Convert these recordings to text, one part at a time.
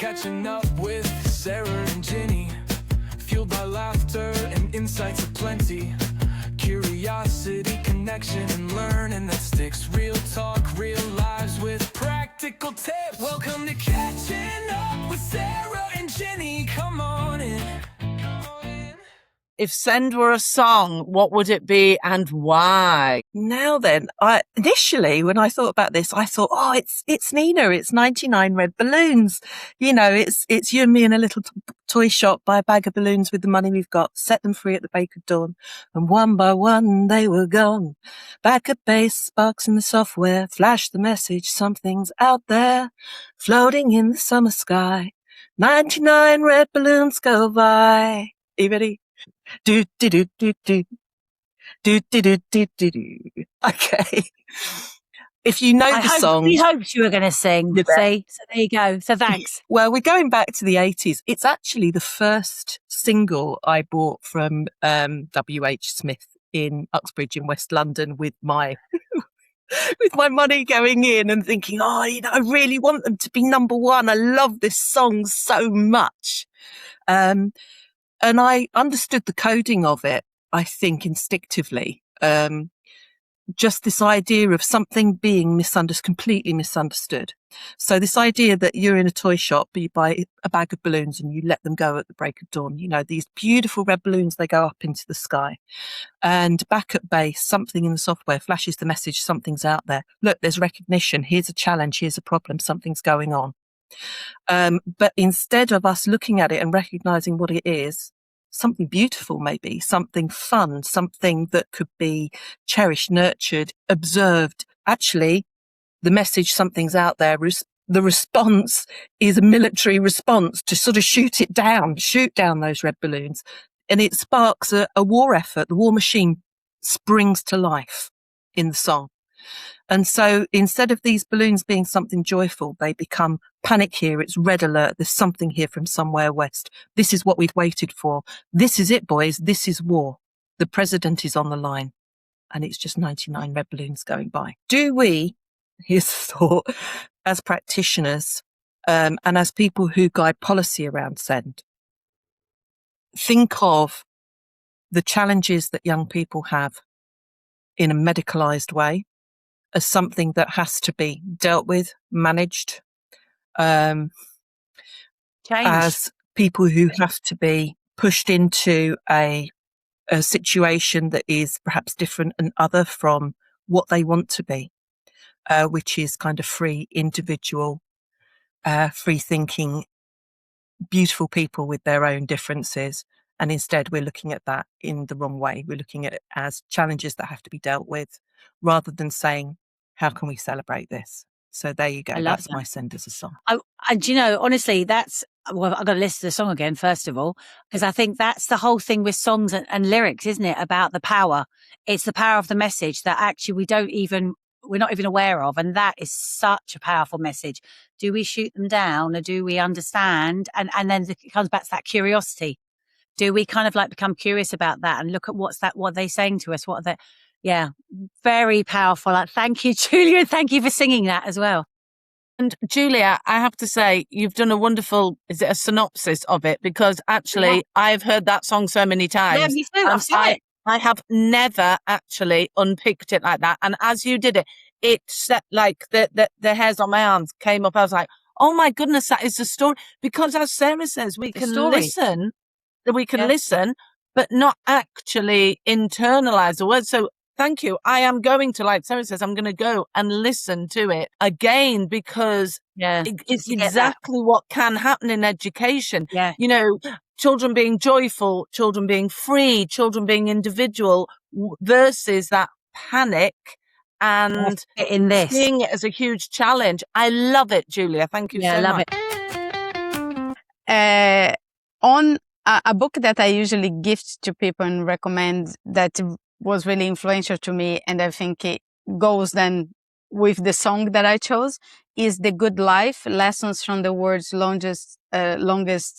Catching up with Sarah and Ginny, fueled by laughter and insights aplenty. Curiosity, connection, and learning that sticks. Real talk, real lives with practical tips. Welcome to Catching Up with Sarah and Ginny. Come on in. If Send were a song, what would it be and why? Now then, initially when I thought about this, I thought, oh, it's Nina. It's 99 Red Balloons. You know, it's you and me in a little toy shop, buy a bag of balloons with the money we've got, set them free at the break of dawn, and one by one they were gone. Back at base, sparks in the software, flash the message, something's out there, floating in the summer sky. 99 red balloons go by. Are you ready? Do do do do do do do do do do do. Okay. If you know the song, we hoped you were going to sing. See, so there you go. So thanks. Well, we're going back to the 80s. It's actually the first single I bought from W.H. Smith in Uxbridge in West London with my with my money going in and thinking, oh, you know, I really want them to be number one. I love this song so much. And I understood the coding of it, I think, instinctively. Just this idea of something being completely misunderstood. So this idea that you're in a toy shop, you buy a bag of balloons and you let them go at the break of dawn. You know, these beautiful red balloons, they go up into the sky. And back at base, something in the software flashes the message, something's out there. Look, there's recognition. Here's a challenge. Here's a problem. Something's going on. But instead of us looking at it and recognizing what it is, something beautiful, maybe something fun, something that could be cherished, nurtured, observed. Actually, the message, something's out there, the response is a military response to sort of shoot down those red balloons. And it sparks a war effort. The war machine springs to life in the song. And so instead of these balloons being something joyful, they become panic here. It's red alert. There's something here from somewhere west. This is what we've waited for. This is it, boys. This is war. The president is on the line. And it's just 99 red balloons going by. Do we, here's the thought, as practitioners and as people who guide policy around Send, think of the challenges that young people have in a medicalised way as something that has to be dealt with, managed, as people who have to be pushed into a situation that is perhaps different and other from what they want to be, which is kind of free, individual, free thinking, beautiful people with their own differences. And instead, we're looking at that in the wrong way. We're looking at it as challenges that have to be dealt with, rather than saying, how can we celebrate this? So there you go. That's my Send as a song. And you know, honestly, I've got to listen to the song again, first of all, because I think that's the whole thing with songs and lyrics, isn't it? About the power. It's the power of the message that actually we're not even aware of. And that is such a powerful message. Do we shoot them down, or do we understand? And then it comes back to that curiosity. Do we kind of like become curious about that and look at what they're saying to us? Yeah, very powerful. Thank you, Julia, and thank you for singing that as well. And Julia, I have to say, you've done a wonderful, is it a synopsis of it? Because actually, I've heard that song so many times. Yeah, me too. I've seen it. I have never actually unpicked it like that. And as you did it, it set like the hairs on my arms came up. I was like, oh my goodness, that is the story. Because as Sarah says, we can listen, but not actually internalize the words. So thank you. I am going to, like Sarah says, I'm going to go and listen to it again, because it's exactly what can happen in education. Yeah. You know, children being joyful, children being free, children being individual versus that panic and seeing it as a huge challenge. I love it, Julia. Thank you so much. I love it. On a book that I usually gift to people and recommend that was really influential to me, and I think it goes then with the song that I chose, is The Good Life, Lessons from the World's Longest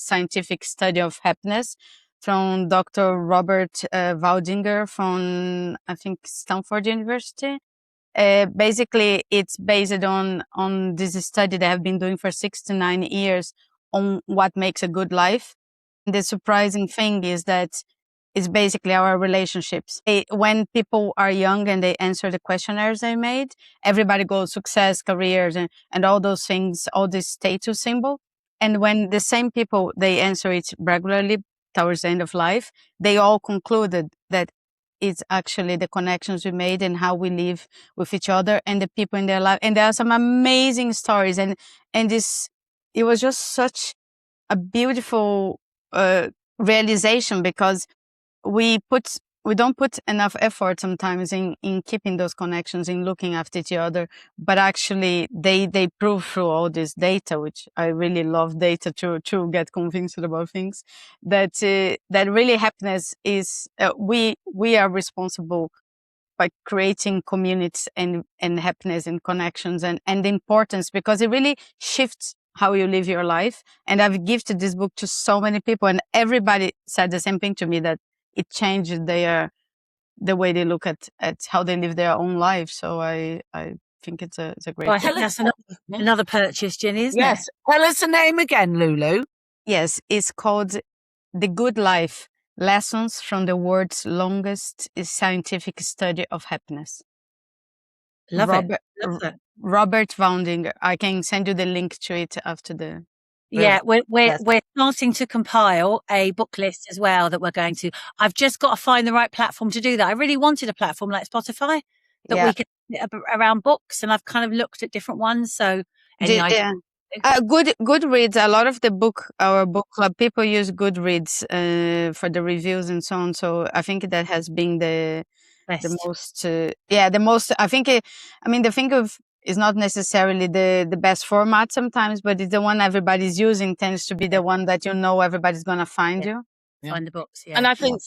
Scientific Study of Happiness, from Dr. Robert Waldinger from, I think, Stanford University. Basically, it's based on this study they have been doing for 6 to 9 years on what makes a good life. The surprising thing is that it's basically our relationships. When people are young and they answer the questionnaires they made, everybody goes success, careers, and all those things, all this status symbol. And when the same people, they answer it regularly towards the end of life, they all concluded that it's actually the connections we made and how we live with each other and the people in their life. And there are some amazing stories. And it was just such a beautiful realization, because we don't put enough effort sometimes in keeping those connections, in looking after each other, but actually they prove through all this data, which I really love data to get convinced about things, that that really happiness is we are responsible by creating communities and happiness and connections and the importance, because it really shifts how you live your life. And I've gifted this book to so many people, and everybody said the same thing to me, that it changed the way they look at how they live their own life. So I think it's a great Well, I book. think that's another purchase, Ginny, isn't Yes. Tell us the name again, Lulu. Yes, it's called The Good Life: Lessons from the World's Longest Scientific Study of Happiness. it? Love Robert, it. Love it. Robert Vaundinger. I can send you the link to it after the. Yeah, we're Yes. starting to compile a book list as well that we're going to. I've just got to find the right platform to do that. I really wanted a platform like Spotify that Yeah. we could around books, and I've kind of looked at different ones. So any idea? Goodreads. A lot of our book club people use Goodreads for the reviews and so on. So I think that has been the most. The most. I think. The thing of is not necessarily the best format sometimes, but it's the one everybody's using tends to be the one that everybody's gonna find you. Find the books. Yeah, And I think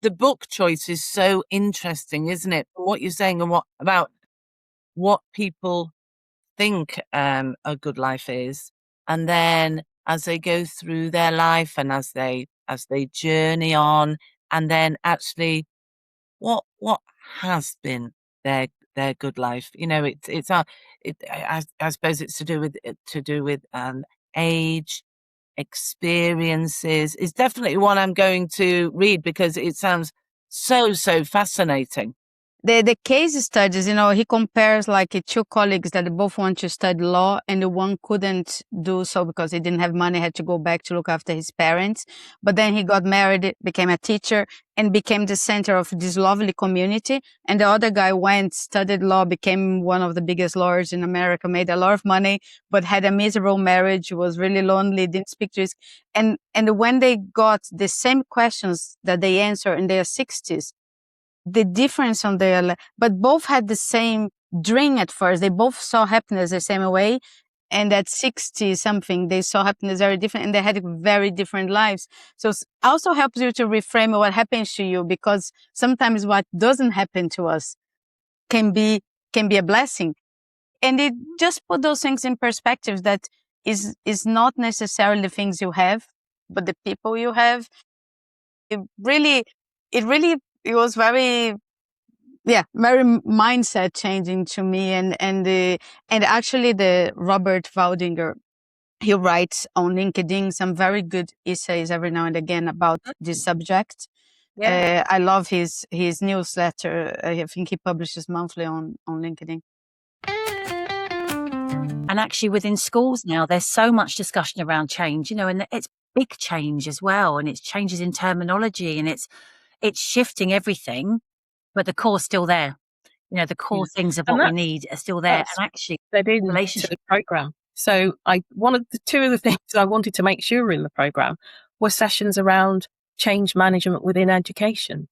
the book choice is so interesting, isn't it? What you're saying and about what people think a good life is, and then as they go through their life and as they journey on, and then actually what has been their good life. I suppose it's to do with age, experiences. It's definitely one I'm going to read because it sounds so fascinating. The case studies, he compares like two colleagues that both want to study law, and the one couldn't do so because he didn't have money, had to go back to look after his parents. But then he got married, became a teacher, and became the center of this lovely community. And the other guy went, studied law, became one of the biggest lawyers in America, made a lot of money, but had a miserable marriage, was really lonely, didn't speak to his. And when they got the same questions that they answer in their 60s, the difference on but both had the same dream at first. They both saw happiness the same way. And at 60 something, they saw happiness very different, and they had very different lives. So it also helps you to reframe what happens to you, because sometimes what doesn't happen to us can be a blessing. And it just put those things in perspective, that is not necessarily the things you have, but the people you have. It was very mindset changing to me. And actually the Robert Valdinger, he writes on LinkedIn some very good essays every now and again about this subject. I love his newsletter. I think he publishes monthly on LinkedIn. And actually within schools now, there's so much discussion around change, and it's big change as well. And it's changes in terminology, and it's shifting everything, but the core's still there. The core things of what we need are still there. And actually fed into the program. So two of the things I wanted to make sure were in the program were sessions around change management within education,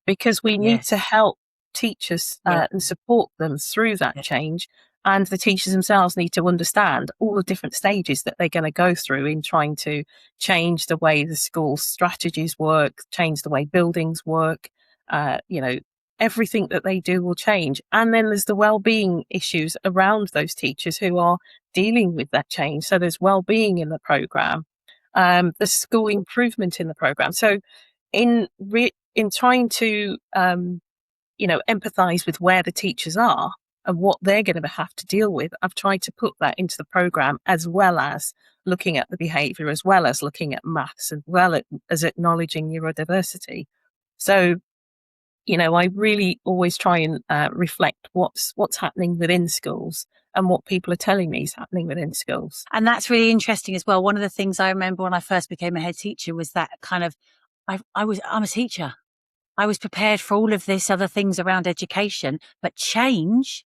because we need to help teachers and support them through that change. And the teachers themselves need to understand all the different stages that they're going to go through in trying to change the way the school strategies work, change the way buildings work. Everything that they do will change. And then there's the well-being issues around those teachers who are dealing with that change. So there's well-being in the program, the school improvement in the program. So in trying to, empathize with where the teachers are and what they're going to have to deal with, I've tried to put that into the program, as well as looking at the behaviour, as well as looking at maths, as well as acknowledging neurodiversity. So, I really always try and reflect what's happening within schools and what people are telling me is happening within schools. And that's really interesting as well. One of the things I remember when I first became a head teacher was that kind of, I'm a teacher. I was prepared for all of this other things around education, but change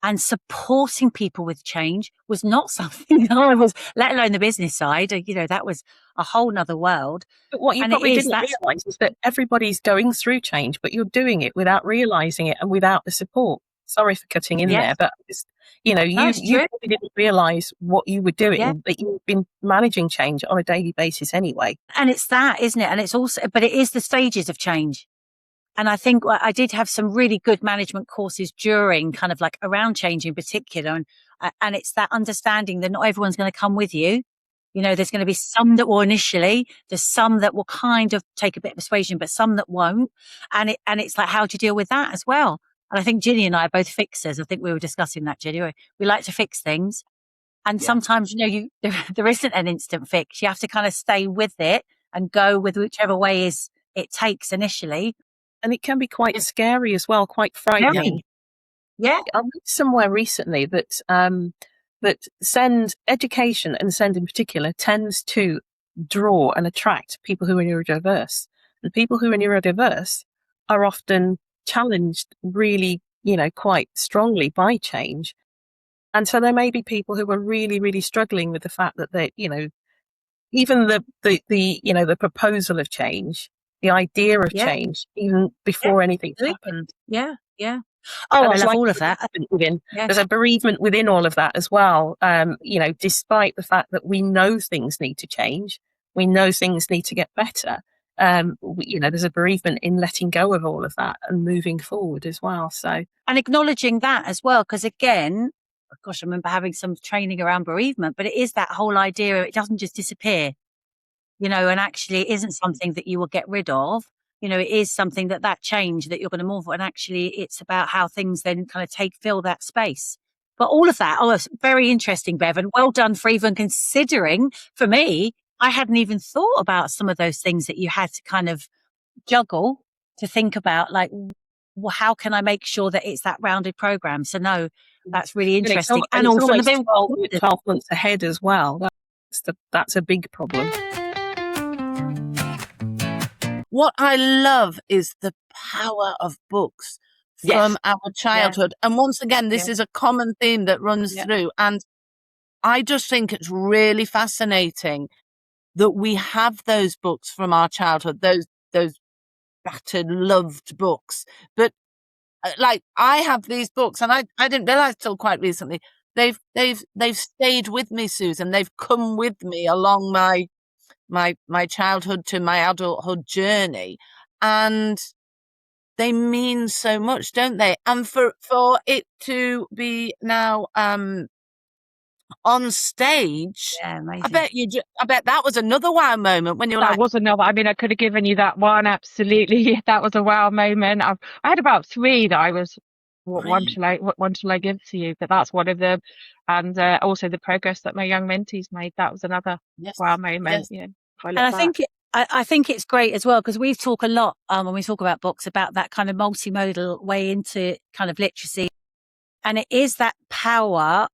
and supporting people with change was not something that I was, let alone the business side. That was a whole nother world. But what you probably didn't realise is that everybody's going through change, but you're doing it without realising it and without the support. Sorry for cutting in there, but you probably didn't realise what you were doing, but you've been managing change on a daily basis anyway. And it's that, isn't it? And it's also, but it is the stages of change. And I think I did have some really good management courses during kind of like around change in particular. And it's that understanding that not everyone's going to come with you. There's going to be some that will initially, there's some that will kind of take a bit of persuasion, but some that won't. And it's like, how do you deal with that as well? And I think Ginny and I are both fixers. I think we were discussing that, Ginny. We like to fix things. And sometimes, there isn't an instant fix. You have to kind of stay with it and go with whichever way it takes initially. And it can be quite scary as well, quite frightening. Yeah. I read somewhere recently that SEND education, and SEND in particular, tends to draw and attract people who are neurodiverse. And people who are neurodiverse are often challenged really, quite strongly by change. And so there may be people who are really, really struggling with the fact that they, even the proposal of change, the idea of change, even before anything's happened. Yeah. Oh, I love all of that. There's a bereavement within all of that as well. Despite the fact that we know things need to change, we know things need to get better. There's a bereavement in letting go of all of that and moving forward as well. So, and acknowledging that as well, because again, gosh, I remember having some training around bereavement, but it is that whole idea. It doesn't just disappear. And actually it isn't something that you will get rid of. It is something that change that you're going to move on. And actually it's about how things then kind of fill that space. But all of that, it's very interesting, Bev, and well done for even considering. For me, I hadn't even thought about some of those things that you had to kind of juggle to think about, like, well, how can I make sure that it's that rounded program? So no, that's really interesting. And also 12 months ahead as well. That's a big problem. What I love is the power of books from our childhood. And once again, this is a common theme that runs through. And I just think it's really fascinating that we have those books from our childhood, those battered, loved books. But like, I have these books, and I didn't realize till quite recently, they've stayed with me, Susan. They've come with me along my childhood to my adulthood journey, and they mean so much, don't they? And for it to be now on stage, I bet that was another wow moment when you were that was another. I mean, I could have given you that one. Absolutely, that was a wow moment. I had about 3 that I was. What one shall I give to you? But that's one of them, and also the progress that my young mentees made. That was another wow moment. Yeah. And I think it's great as well, because we talk a lot when we talk about books about that kind of multimodal way into kind of literacy. And it is that power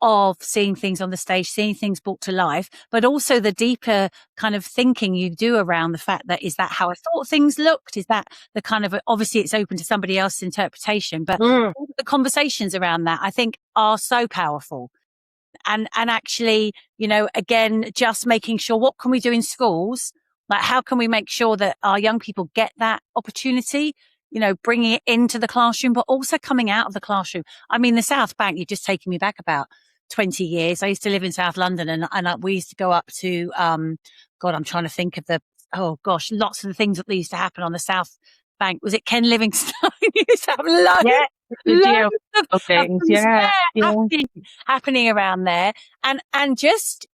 of seeing things on the stage, seeing things brought to life, but also the deeper kind of thinking you do around the fact that, is that how I thought things looked? Is that the kind of, obviously it's open to somebody else's interpretation, but all the conversations around that I think are so powerful. And actually, again, just making sure, what can we do in schools? Like, how can we make sure that our young people get that opportunity, bringing it into the classroom, but also coming out of the classroom. I mean, the South Bank, you've just taken me back about 20 years. I used to live in South London, and we used to go up to, I'm trying to think of lots of the things that used to happen on the South Bank. Was it Ken Livingstone? You used to have loads of things, happening around there, and just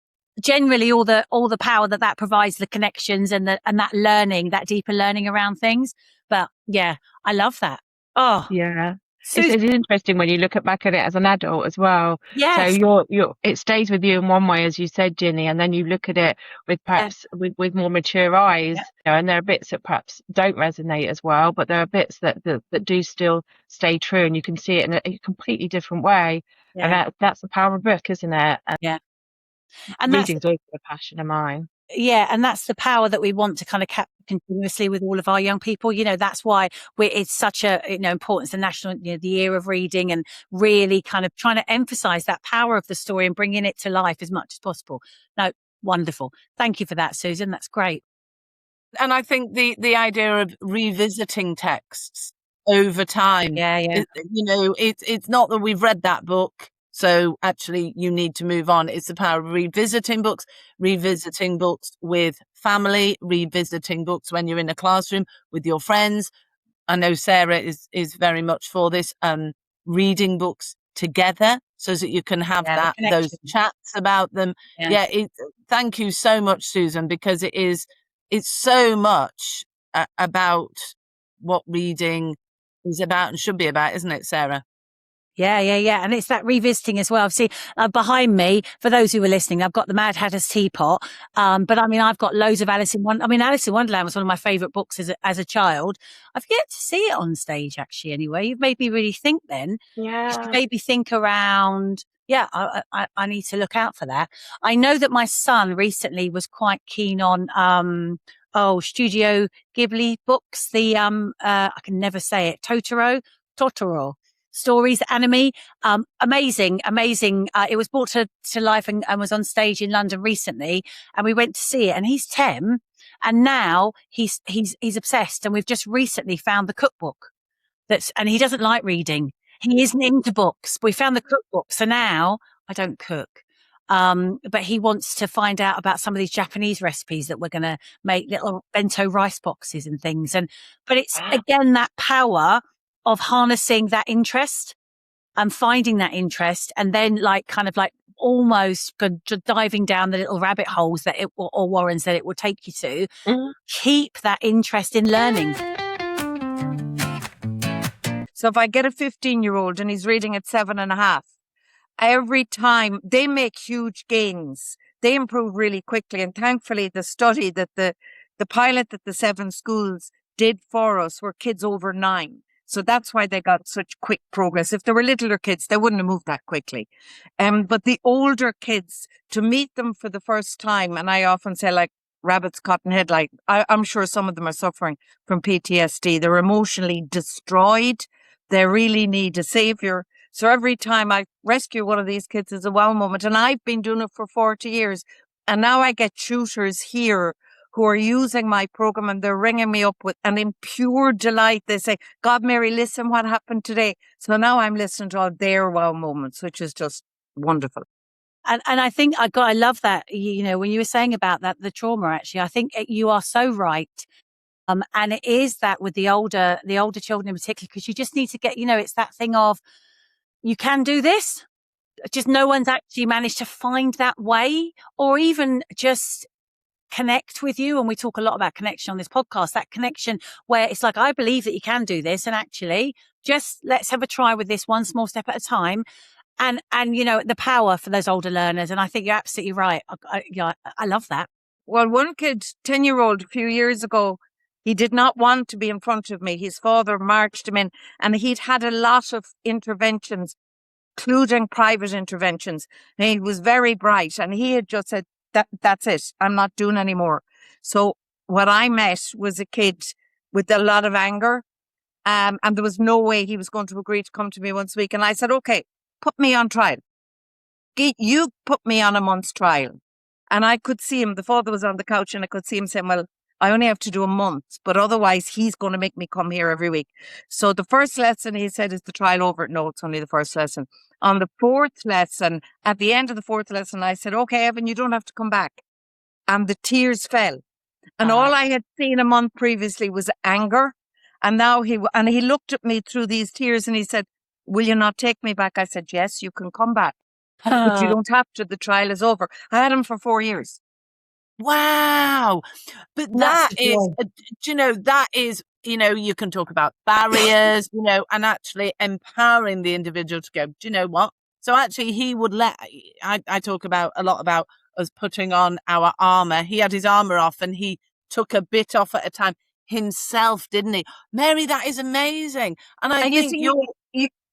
generally all the power that provides, the connections and that learning, that deeper learning around things. But yeah, I love that. Oh yeah. It's interesting when you look back at it as an adult as well. Yes. So it stays with you in one way, as you said, Ginny, and then you look at it with perhaps with more mature eyes. And there are bits that perhaps don't resonate as well, but there are bits that do still stay true, and you can see it in a completely different way. And that's the power of a book, isn't it? And reading's always been a passion of mine. Yeah, and that's the power that we want to kind of capture continuously with all of our young people. That's why it's such a importance, the national, the year of reading, and really kind of trying to emphasize that power of the story and bringing it to life as much as possible. No, wonderful. Thank you for that, Susan. That's great. And I think the idea of revisiting texts over time, it's not that we've read that book, so actually you need to move on. It's the power of revisiting books with family, revisiting books when you're in a classroom with your friends. I know Sarah is very much for this, reading books together so that you can have those chats about them. Thank you so much, Susan, because it's so much about what reading is about and should be about, isn't it, Sarah? Yeah. And it's that revisiting as well. See, behind me, for those who were listening, I've got the Mad Hatter's Teapot. But I mean, I've got loads of Alice in Wonderland. I mean, Alice in Wonderland was one of my favourite books as a child. I've yet to see it on stage, actually, anyway. You've made me really think then. Yeah. You made me think around, I need to look out for that. I know that my son recently was quite keen on, Studio Ghibli books. The, I can never say it, Totoro. Stories, anime, amazing. It was brought to life and was on stage in London recently, and we went to see it. And he's 10, and now he's obsessed. And we've just recently found the cookbook. And he doesn't like reading. He isn't into books. We found the cookbook, so now I don't cook. But he wants to find out about some of these Japanese recipes that we're going to make, little bento rice boxes and things. But it's again that power of harnessing that interest and finding that interest, and then almost diving down the little rabbit holes or warrens that it will take you to. Keep that interest in learning. So if I get a 15-year-old and he's reading at 7.5, every time they make huge gains, they improve really quickly. And thankfully, the study that the pilot that the 7 schools did for us were kids over 9. So that's why they got such quick progress. If they were littler kids, they wouldn't have moved that quickly. But the older kids, to meet them for the first time, and I often say like rabbit's cotton headlight, I'm sure some of them are suffering from PTSD. They're emotionally destroyed. They really need a savior. So every time I rescue one of these kids is a wow moment. And I've been doing it for 40 years. And now I get tutors here who are using my program, and they're ringing me up and in pure delight, they say, God, Mary, listen what happened today. So now I'm listening to all their wow moments, which is just wonderful. And I think I love that, when you were saying about that, the trauma, actually, I think you are so right. And it is that with the older children in particular, because you just need to get, it's that thing of, you can do this. Just no one's actually managed to find that way, or even just connect with you. And we talk a lot about connection on this podcast, that connection where it's like, I believe that you can do this. And actually just let's have a try with this one small step at a time. And the power for those older learners. And I think you're absolutely right. I love that. Well, one kid, 10-year-old, a few years ago, he did not want to be in front of me. His father marched him in, and he'd had a lot of interventions, including private interventions. And he was very bright, and he had just said, that's it. I'm not doing anymore. So what I met was a kid with a lot of anger, and there was no way he was going to agree to come to me once a week. And I said, okay, put me on trial. You put me on a month's trial. And I could see him, the father was on the couch, and I could see him saying, well, I only have to do a month, but otherwise he's going to make me come here every week. So the first lesson, he said, is the trial over? No, it's only the first lesson. On the 4th lesson, at the end of the 4th lesson, I said, okay, Evan, you don't have to come back. And the tears fell. And all I had seen a month previously was anger. And now he looked at me through these tears and he said, will you not take me back? I said, yes, you can come back. But you don't have to. The trial is over. I had him for 4 years. Wow. But that is you can talk about barriers, and actually empowering the individual to go, do you know what? So actually he would I talk about a lot about us putting on our armor. He had his armor off and he took a bit off at a time himself, didn't he? Mary, that is amazing. And I And think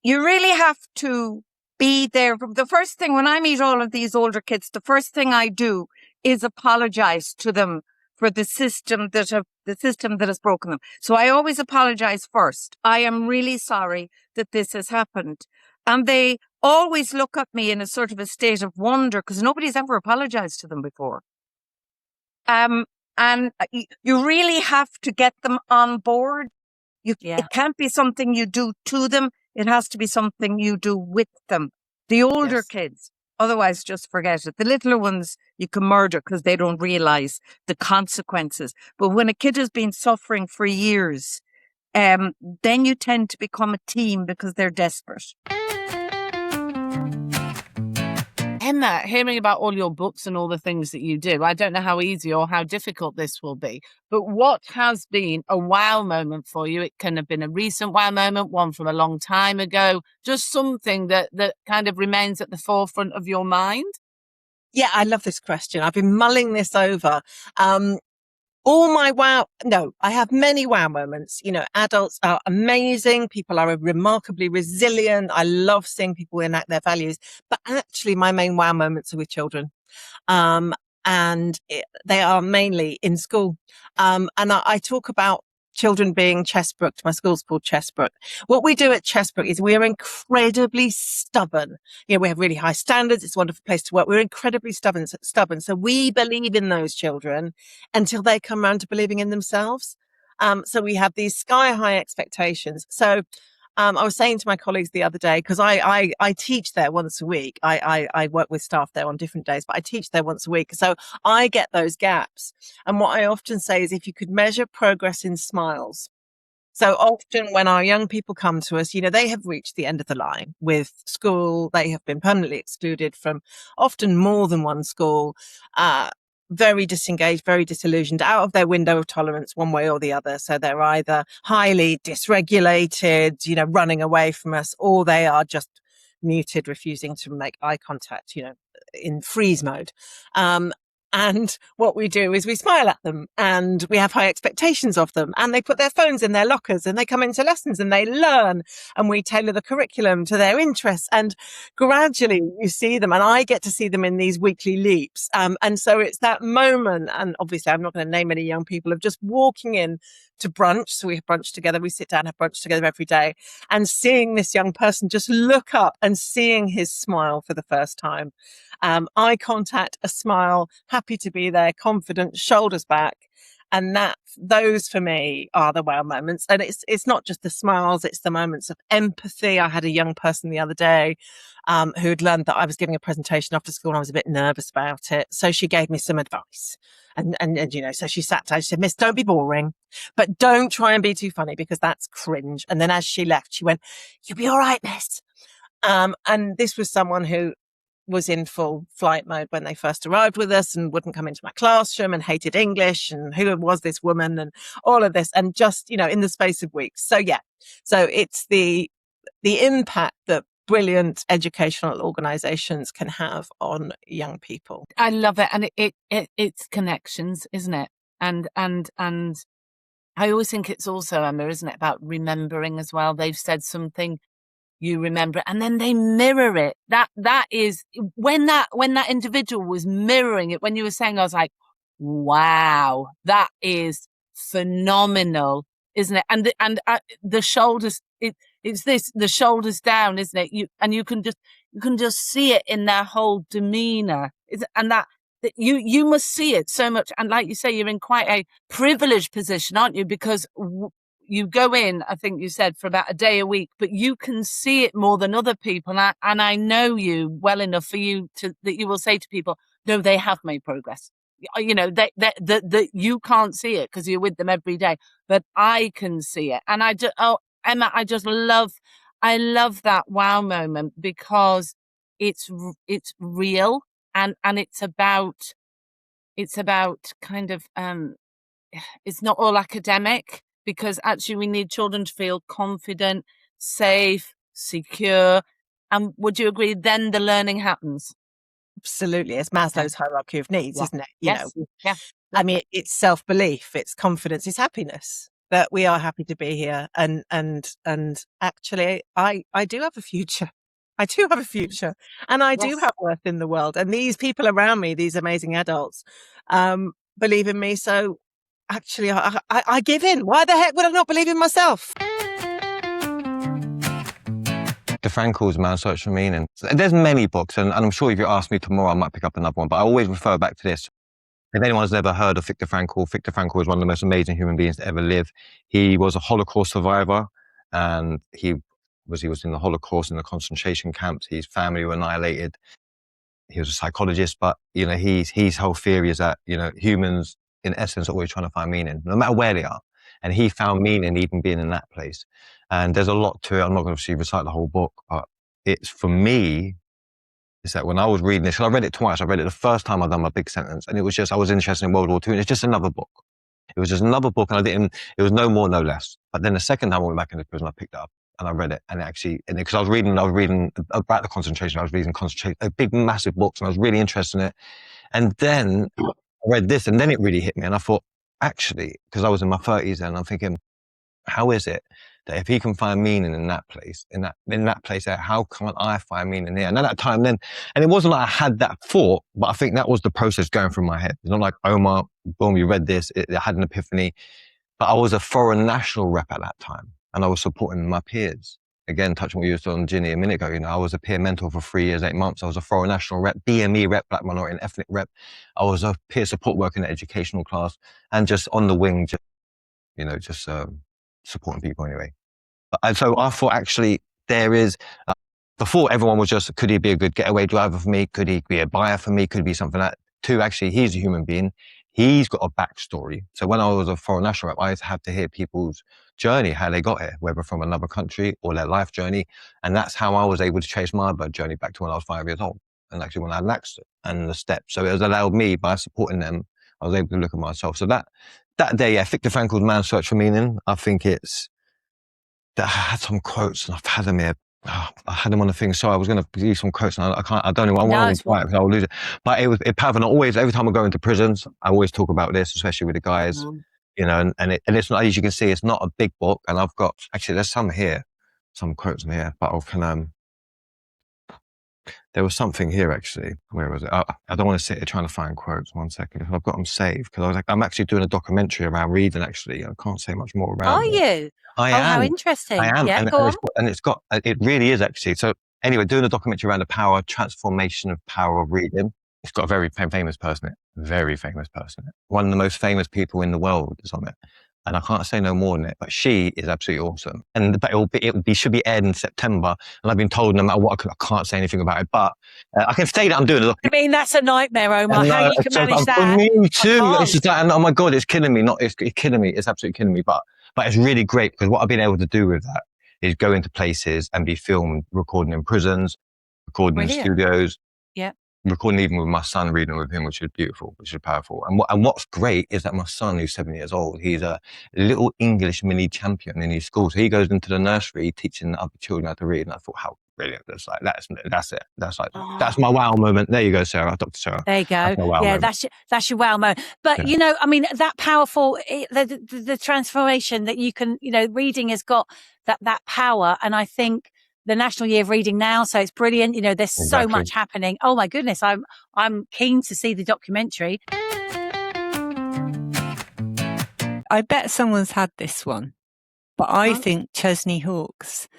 you really have to be there. The first thing when I meet all of these older kids, the first thing I do is apologize to them for the system that has broken them. So I always apologize first. I am really sorry that this has happened. And they always look at me in a sort of a state of wonder because nobody's ever apologized to them before. And you really have to get them on board. It can't be something you do to them. It has to be something you do with them. The older kids, otherwise just forget it. The littler ones you can murder because they don't realize the consequences. But when a kid has been suffering for years, then you tend to become a team because they're desperate. Emma, hearing about all your books and all the things that you do, I don't know how easy or how difficult this will be, but what has been a wow moment for you? It can have been a recent wow moment, one from a long time ago, just something that kind of remains at the forefront of your mind. Yeah, I love this question. I've been mulling this over. I have many wow moments. Adults are amazing. People are remarkably resilient. I love seeing people enact their values. But actually, my main wow moments are with children. They are mainly in school. And I talk about children being Chessbrooked. My school's called Chessbrook. What we do at Chessbrook is we're incredibly stubborn. We have really high standards. It's a wonderful place to work. We're incredibly stubborn. So we believe in those children until they come around to believing in themselves. So we have these sky high expectations. So I was saying to my colleagues the other day, because I teach there once a week. I work with staff there on different days, but I teach there once a week. So I get those gaps. And what I often say is if you could measure progress in smiles. So often when our young people come to us, they have reached the end of the line with school. They have been permanently excluded from often more than one school. Very disengaged, very disillusioned, out of their window of tolerance one way or the other. So they're either highly dysregulated, running away from us, or they are just muted, refusing to make eye contact, in freeze mode. And what we do is we smile at them and we have high expectations of them, and they put their phones in their lockers and they come into lessons and they learn, and we tailor the curriculum to their interests, and gradually you see them, and I get to see them in these weekly leaps. And so it's that moment, and obviously I'm not going to name any young people, of just walking in to brunch. So we have brunch together. We sit down, have brunch together every day, and seeing this young person just look up and seeing his smile for the first time. Eye contact, a smile, happy to be there, confident, shoulders back. And those for me are the wow moments. And it's not just the smiles, it's the moments of empathy. I had a young person the other day who had learned that I was giving a presentation after school and I was a bit nervous about it. So she gave me some advice. And so she sat down, she said, "Miss, don't be boring, but don't try and be too funny because that's cringe." And then as she left, she went, "You'll be all right, miss." And this was someone who was in full flight mode when they first arrived with us and wouldn't come into my classroom and hated English and who was this woman and all of this, and just, in the space of weeks. So it's the impact that brilliant educational organizations can have on young people. I love it. And it's connections, isn't it? And I always think it's also, Emma, isn't it, about remembering as well? They've said something, you remember it, and then they mirror it. That is when that individual was mirroring it, when you were saying, I was like, wow, that is phenomenal, isn't it? And the shoulders, it's the shoulders down, isn't it? You can just see it in their whole demeanor, and that you must see it so much. And like you say, you're in quite a privileged position, aren't you? Because you go in, I think you said, for about a day a week, but you can see it more than other people. And I know you well enough for you that you will say to people, no, they have made progress. That you can't see it because you're with them every day, but I can see it. And Emma, I love that wow moment because it's real and it's about kind of, it's not all academic. because actually we need children to feel confident, safe, secure. And would you agree then the learning happens? Absolutely. It's Maslow's hierarchy of needs, isn't it? I mean, it's self-belief, it's confidence, it's happiness that we are happy to be here. And actually, I do have a future. I do have a future, and I do have worth in the world. And these people around me, these amazing adults, believe in me. So actually, I give in. Why the heck would I not believe in myself? Viktor Frankl's Man's Search for Meaning. There's many books, and I'm sure if you ask me tomorrow, I might pick up another one, but I always refer back to this. If anyone's never heard of Viktor Frankl is one of the most amazing human beings to ever live. He was a Holocaust survivor, and he was in the Holocaust, in the concentration camps. His family were annihilated. He was a psychologist, but, his whole theory is that, humans, in essence, are always trying to find meaning, no matter where they are. And he found meaning even being in that place. And there's a lot to it. I'm not going to recite the whole book, but it's, for me, is that when I was reading this, I read it twice. I read it the first time I'd done my big sentence, and it was just, I was interested in World War II, and it's just another book. It was just another book, and it was no more, no less. But then the second time I went back into prison, I picked it up and I read it, and because I was reading about the concentration, I was reading big, massive books, and I was really interested in it. And then I read this, and then it really hit me, and I thought, actually, because I was in my 30s then, I'm thinking, how is it that if he can find meaning in that place, in that place there, how can't I find meaning here? And at that time then, and it wasn't like I had that thought, but I think that was the process going through my head. It's not like, Omar, boom, you read this, I had an epiphany. But I was a foreign national rep at that time, and I was supporting my peers. Again, touching what you were saying on Ginny a minute ago, I was a peer mentor for 3 years, 8 months. I was a foreign national rep, BME rep, Black Minority and Ethnic rep. I was a peer support worker in the educational class, and just on the wing, just supporting people anyway. So I thought, actually, there is, before everyone was just, could he be a good getaway driver for me? Could he be a buyer for me? Could he be something like that? Two, actually, he's a human being. He's got a backstory. So when I was a foreign national rep, I had to hear people's journey, how they got here, whether from another country or their life journey. And that's how I was able to trace my birth journey back to when I was 5 years old, and actually when I had an accident and the steps. So it has allowed me, by supporting them, I was able to look at myself. So that day, Viktor Frankl's Man's Search for Meaning, I think I had some quotes, and I've had them here. I had them on the thing, so I was going to use some quotes, and I don't know. I won't quiet because I'll lose it. But it powerful. Every time I go into prisons, I always talk about this, especially with the guys, and it's not, as you can see, it's not a big book, and I've got, actually, there's some here, some quotes in here, but there was something here, actually. Where was it? I don't want to sit here trying to find quotes. 1 second. I've got them saved, because I'm actually doing a documentary around reading, actually. I can't say much more around it. Are you? I am. How interesting. I am. Yeah, It really is, actually. So anyway, doing a documentary around the transformation of power of reading. It's got a very famous person in it. Very famous person in it. One of the most famous people in the world is on it. And I can't say no more than it, but she is absolutely awesome. But it should be aired in September. And I've been told no matter what, I can't say anything about it. But I can say that I'm doing it. I mean, that's a nightmare, Omar. How you can manage that? For me too. It's just that, and oh my God, it's killing me. It's killing me. It's absolutely killing me. But it's really great, because what I've been able to do with that is go into places and be filmed, recording in prisons, recording in studios. Yeah. Recording even with my son, reading with him, which is beautiful, which is powerful. And what's great is that my son, who's 7 years old, he's a little English mini champion in his school. So he goes into the nursery teaching other children how to read. And I thought, how brilliant. That's it. That's my wow moment. There you go, Sarah, Dr. Sarah. There you go. That's your wow moment. But, I mean, that powerful, the transformation that you can, reading has got that power. And I think the National Year of Reading now, so it's brilliant. There's so much happening. Oh my goodness, I'm keen to see the documentary. I bet someone's had this one, but I think Chesney Hawkes,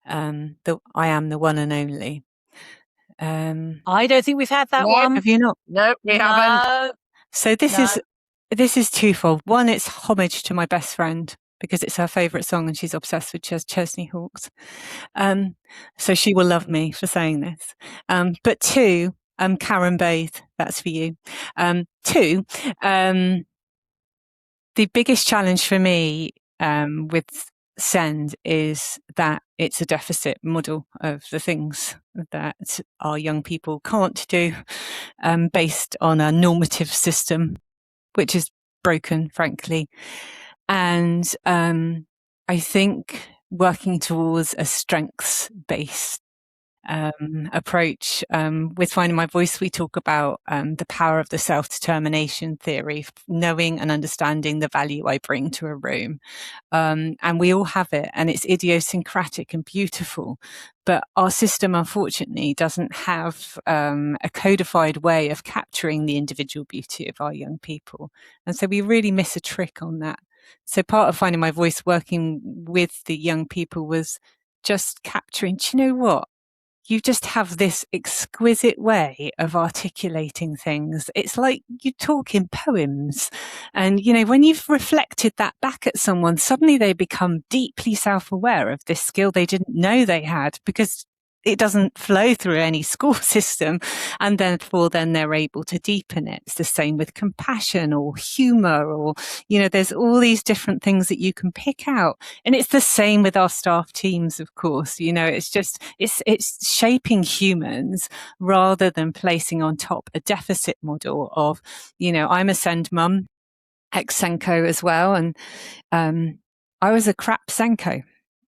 I Am the One and Only. I don't think we've had that one. Have you not? No, we haven't. So this is twofold. One, it's homage to my best friend, because it's her favourite song and she's obsessed with Chesney Hawkes. So she will love me for saying this. But two, Karen Bathe, that's for you. Two, the biggest challenge for me with SEND is that it's a deficit model of the things that our young people can't do, based on a normative system, which is broken, frankly. And I think working towards a strengths-based approach. With Finding My Voice, we talk about the power of the self-determination theory, knowing and understanding the value I bring to a room. And we all have it, and it's idiosyncratic and beautiful. But our system, unfortunately, doesn't have a codified way of capturing the individual beauty of our young people. And so we really miss a trick on that. So part of Finding My Voice, working with the young people, was just capturing, do you know what? You just have this exquisite way of articulating things. It's like you talk in poems. And, you know, when you've reflected that back at someone, suddenly they become deeply self-aware of this skill they didn't know they had, because it doesn't flow through any school system, and therefore then they're able to deepen it. It's the same with compassion or humor, or, you know, there's all these different things that you can pick out. And it's the same with our staff teams, of course. You know, it's just, it's shaping humans rather than placing on top a deficit model of, you know, I'm a SEND mum, ex-Senko as well. And I was a crap Senko,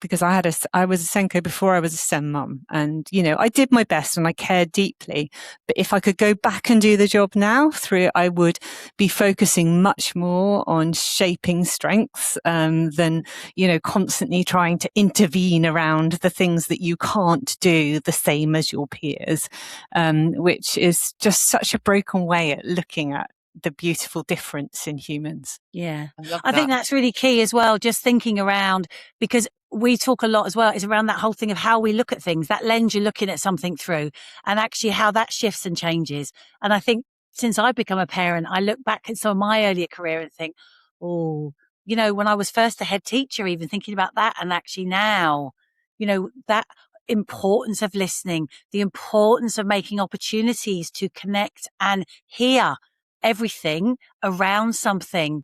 because I was a Senko before I was a SEN mum. And, you know, I did my best and I cared deeply. But if I could go back and do the job now through it, I would be focusing much more on shaping strengths than, you know, constantly trying to intervene around the things that you can't do the same as your peers, which is just such a broken way at looking at the beautiful difference in humans. Yeah. I think that's really key as well, just thinking around, because we talk a lot as well, is around that whole thing of how we look at things, that lens you're looking at something through, and actually how that shifts and changes. And I think since I've become a parent, I look back at some of my earlier career and think, oh, you know, when I was first a head teacher, even thinking about that, and actually now, you know, that importance of listening, the importance of making opportunities to connect and hear everything around something.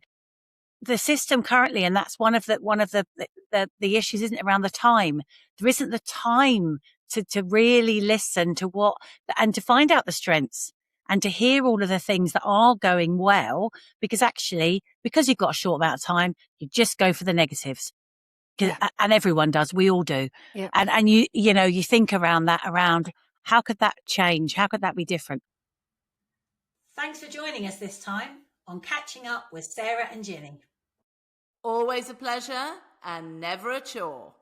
The system currently, and that's one of the issues, isn't it, around the time. There isn't the time to really listen to what, and to find out the strengths, and to hear all of the things that are going well, because actually, because you've got a short amount of time, you just go for the negatives. And everyone does, we all do. Yeah. And you know, you think around that, around how could that change? How could that be different? Thanks for joining us this time on Catching Up with Sarah and Ginny. Always a pleasure and never a chore.